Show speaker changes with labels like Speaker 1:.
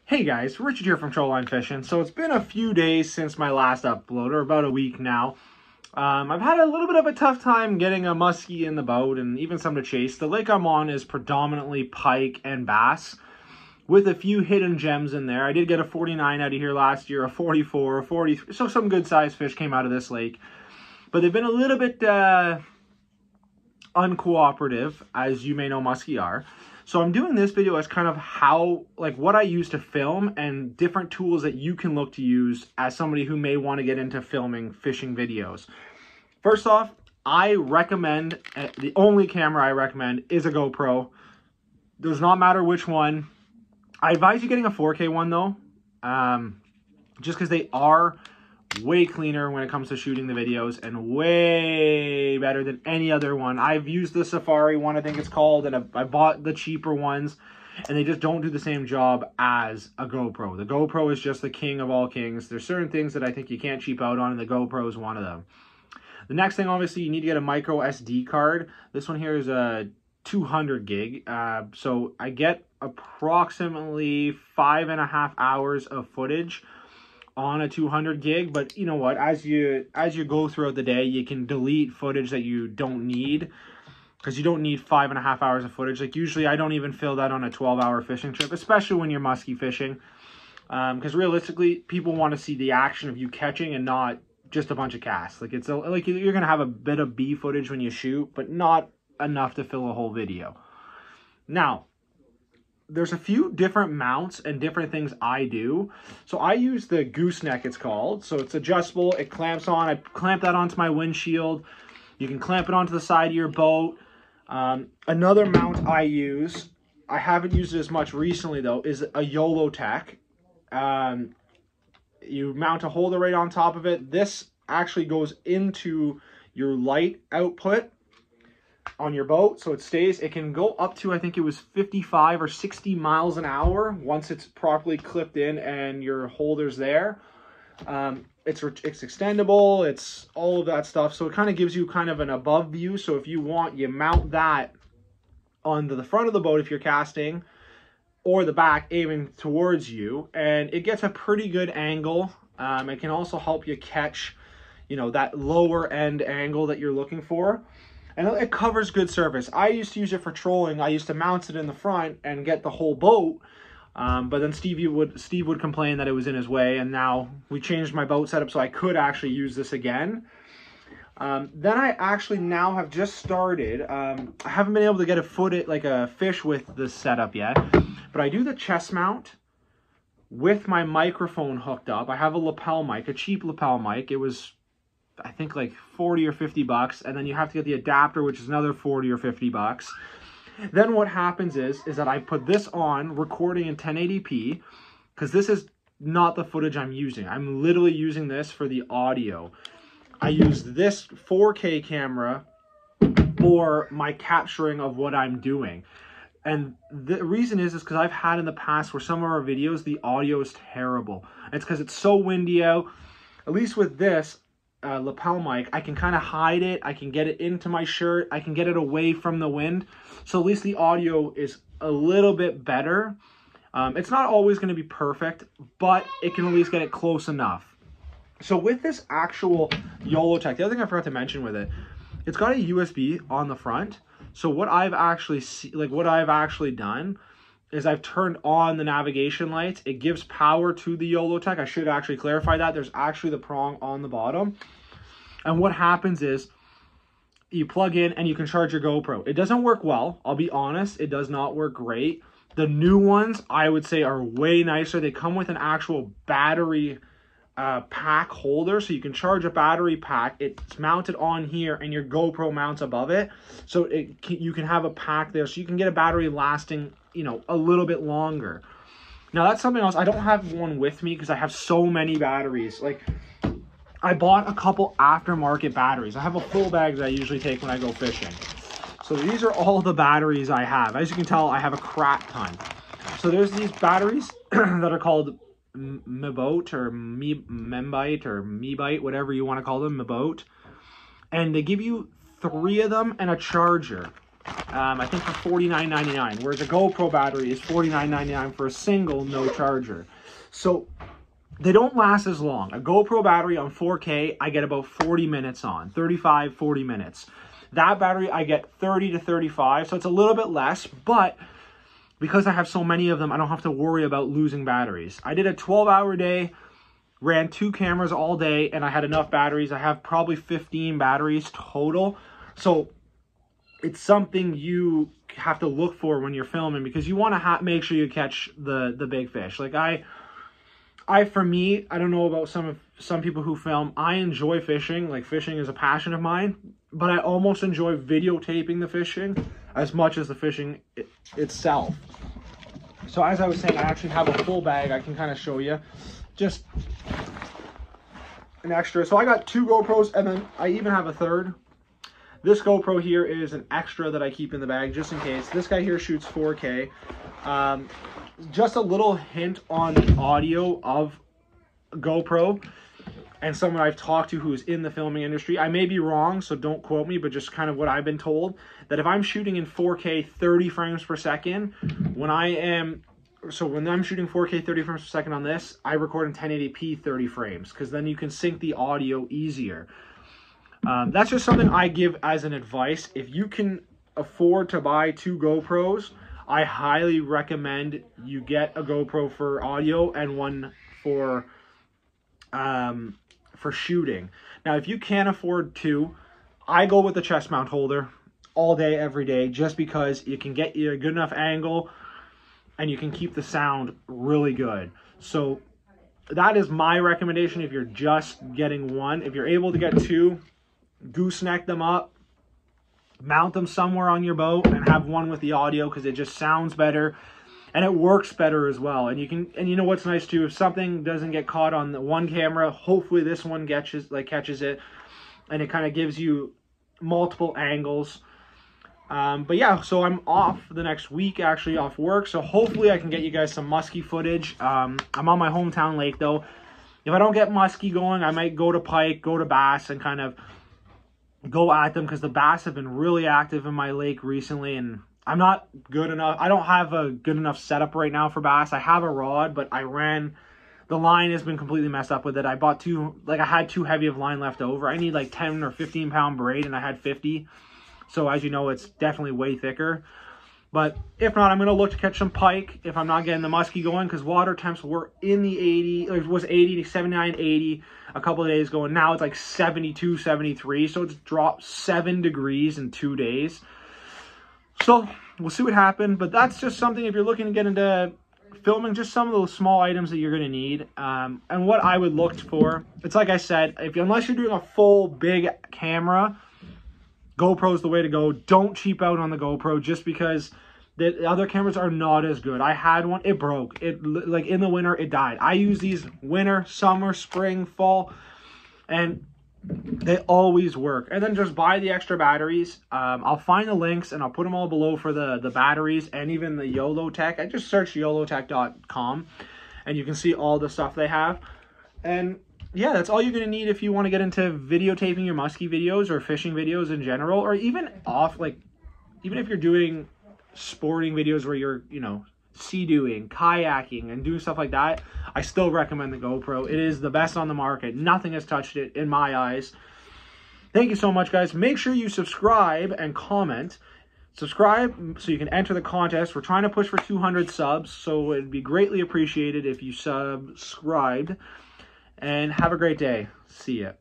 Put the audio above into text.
Speaker 1: Hey guys, Richard here from Shoreline Fishing. So it's been a few days since my last upload, or about a week now. I've had a little bit of a tough time getting a muskie in the boat and even some to chase. The lake I'm on is predominantly pike and bass with a few hidden gems in there. I did get a 49 out of here last year, a 44, a 43, so some good sized fish came out of this lake. But they've been a little bit uncooperative, as you may know muskie are. So I'm doing this video as kind of what I use to film and different tools that you can look to use as somebody who may want to get into filming fishing videos. First off, I recommend, the only camera I recommend is a GoPro. Does not matter which one. I advise you getting a 4K one though, just because they are way cleaner when it comes to shooting the videos and way better than any other one. I've used the Safari one, I think it's called, and I bought the cheaper ones, and they just don't do the same job as a GoPro. The GoPro is just the king of all kings. There's certain things that I think you can't cheap out on, and the GoPro is one of them. The next thing, obviously, you need to get a micro SD card. This one here is a 200 gig. So I get approximately 5.5 hours of footage on a 200 gig, but you know what, as you go throughout the day, you can delete footage that you don't need, because you don't need 5.5 hours of footage. Like usually I don't even fill that on a 12-hour fishing trip, especially when you're muskie fishing, because realistically people want to see the action of you catching and not just a bunch of casts. Like like you're gonna have a bit of B footage when you shoot, but not enough to fill a whole video. Now there's a few different mounts and different things I do. So I use the gooseneck, it's called. So it's adjustable, it clamps on. I clamp that onto my windshield. You can clamp it onto the side of your boat. Another mount I use, I haven't used it as much recently though, is a YoloTech. You mount a holder right on top of it. This actually goes into your light output on your boat, so it stays. It can go up to, I think it was 55 or 60 miles an hour once it's properly clipped in and your holder's there. It's extendable, it's all of that stuff, so it kind of gives you kind of an above view. So if you want, you mount that onto the front of the boat if you're casting, or the back aiming towards you, and it gets a pretty good angle. It can also help you catch, you know, that lower end angle that you're looking for. And it covers good surface. I used to use it for trolling. I used to mount it in the front and get the whole boat. But then Steve would complain that it was in his way. And now we changed my boat setup so I could actually use this again. Then I actually now have just started. I haven't been able to get a fish with this setup yet. But I do the chest mount with my microphone hooked up. I have a lapel mic, a cheap lapel mic. It was, I think, like 40 or 50 bucks, and then you have to get the adapter, which is another 40 or 50 bucks. Then what happens is that I put this on, recording in 1080p, because this is not the footage I'm using. I'm literally using this for the audio. I use this 4K camera for my capturing of what I'm doing. And the reason is because I've had in the past where some of our videos, the audio is terrible. It's because it's so windy out. At least with this lapel mic, I can kind of hide it. I can get it into my shirt. I can get it away from the wind. So at least the audio is a little bit better. It's not always going to be perfect, but it can at least get it close enough. So with this actual YoloTech, the other thing I forgot to mention with it, it's got a USB on the front. So what I've actually done is I've turned on the navigation lights. It gives power to the YoloTech. I should actually clarify that. There's actually the prong on the bottom. And what happens is you plug in and you can charge your GoPro. It doesn't work well. I'll be honest. It does not work great. The new ones, I would say, are way nicer. They come with an actual battery pack holder, so you can charge a battery pack. It's mounted on here and your GoPro mounts above it, so you can have a pack there, so you can get a battery lasting, you know, a little bit longer. Now that's something else. I don't have one with me because I have so many batteries. Like, I bought a couple aftermarket batteries. I have a full bag that I usually take when I go fishing. So these are all the batteries I have. As you can tell, I have a crap ton. So there's these batteries that are called Meboat or Membite or Mebite, whatever you want to call them, Meboat. And they give you 3 of them and a charger. I think for $49.99, whereas a GoPro battery is $49.99 for a single, no charger. So they don't last as long. A GoPro battery on 4K, I get about 40 minutes on, 35, 40 minutes. That battery, I get 30 to 35, so it's a little bit less, but because I have so many of them, I don't have to worry about losing batteries. I did a 12-hour day, ran 2 cameras all day, and I had enough batteries. I have probably 15 batteries total. So it's something you have to look for when you're filming, because you want to make sure you catch the big fish. Like for me, I don't know about some people who film. I enjoy fishing. Like, fishing is a passion of mine, but I almost enjoy videotaping the fishing as much as the fishing itself. So as I was saying, I actually have a full bag. I can kind of show you just an extra. So I got 2 GoPros, and then I even have a third. This GoPro here is an extra that I keep in the bag just in case. This guy here shoots 4K. Just a little hint on the audio of GoPro, and someone I've talked to who's in the filming industry. I may be wrong, so don't quote me, but just kind of what I've been told, that if I'm shooting in 4K 30 frames per second, when I'm shooting 4K 30 frames per second on this, I record in 1080p 30 frames, because then you can sync the audio easier. That's just something I give as an advice. If you can afford to buy 2 GoPros, I highly recommend you get a GoPro for audio and one for shooting. Now, if you can't afford 2, I go with the chest mount holder all day, every day, just because you can get you a good enough angle and you can keep the sound really good. So that is my recommendation if you're just getting one. If you're able to get 2, gooseneck them up, mount them somewhere on your boat, and have one with the audio, because it just sounds better and it works better as well. And you know what's nice too, if something doesn't get caught on the one camera, hopefully this one catches it, and it kind of gives you multiple angles. But yeah, so I'm off the next week, actually off work, so hopefully I can get you guys some muskie footage. I'm on my hometown lake though. If I don't get muskie going, I might go to pike, go to bass, and kind of go at them, because the bass have been really active in my lake recently, and I'm not good enough. I don't have a good enough setup right now for bass. I have a rod, but the line has been completely messed up with it. I bought I had too heavy of line left over. I need like 10 or 15 pound braid, and I had 50. So as you know, it's definitely way thicker. But if not, I'm going to look to catch some pike if I'm not getting the muskie going, because water temps were in the 80, it was 80 to 79, 80 a couple of days ago, and now it's like 72, 73, so it's dropped 7 degrees in 2 days. So we'll see what happens, but that's just something, if you're looking to get into filming, just some of those small items that you're going to need. And what I would look for, it's like I said, unless you're doing a full big camera, GoPro's the way to go. Don't cheap out on the GoPro just because the other cameras are not as good. I had one, it broke. Like in the winter, it died. I use these winter, summer, spring, fall, and they always work. And then just buy the extra batteries. I'll find the links and I'll put them all below for the batteries and even the YoloTech. I just searched YoloTech.com and you can see all the stuff they have. And yeah, that's all you're going to need if you want to get into videotaping your muskie videos or fishing videos in general, or even even if you're doing sporting videos where you're, sea-doing, kayaking, and doing stuff like that. I still recommend the GoPro. It is the best on the market. Nothing has touched it in my eyes. Thank you so much, guys. Make sure you subscribe and comment. Subscribe so you can enter the contest. We're trying to push for 200 subs, so it'd be greatly appreciated if you subscribed. And have a great day. See ya.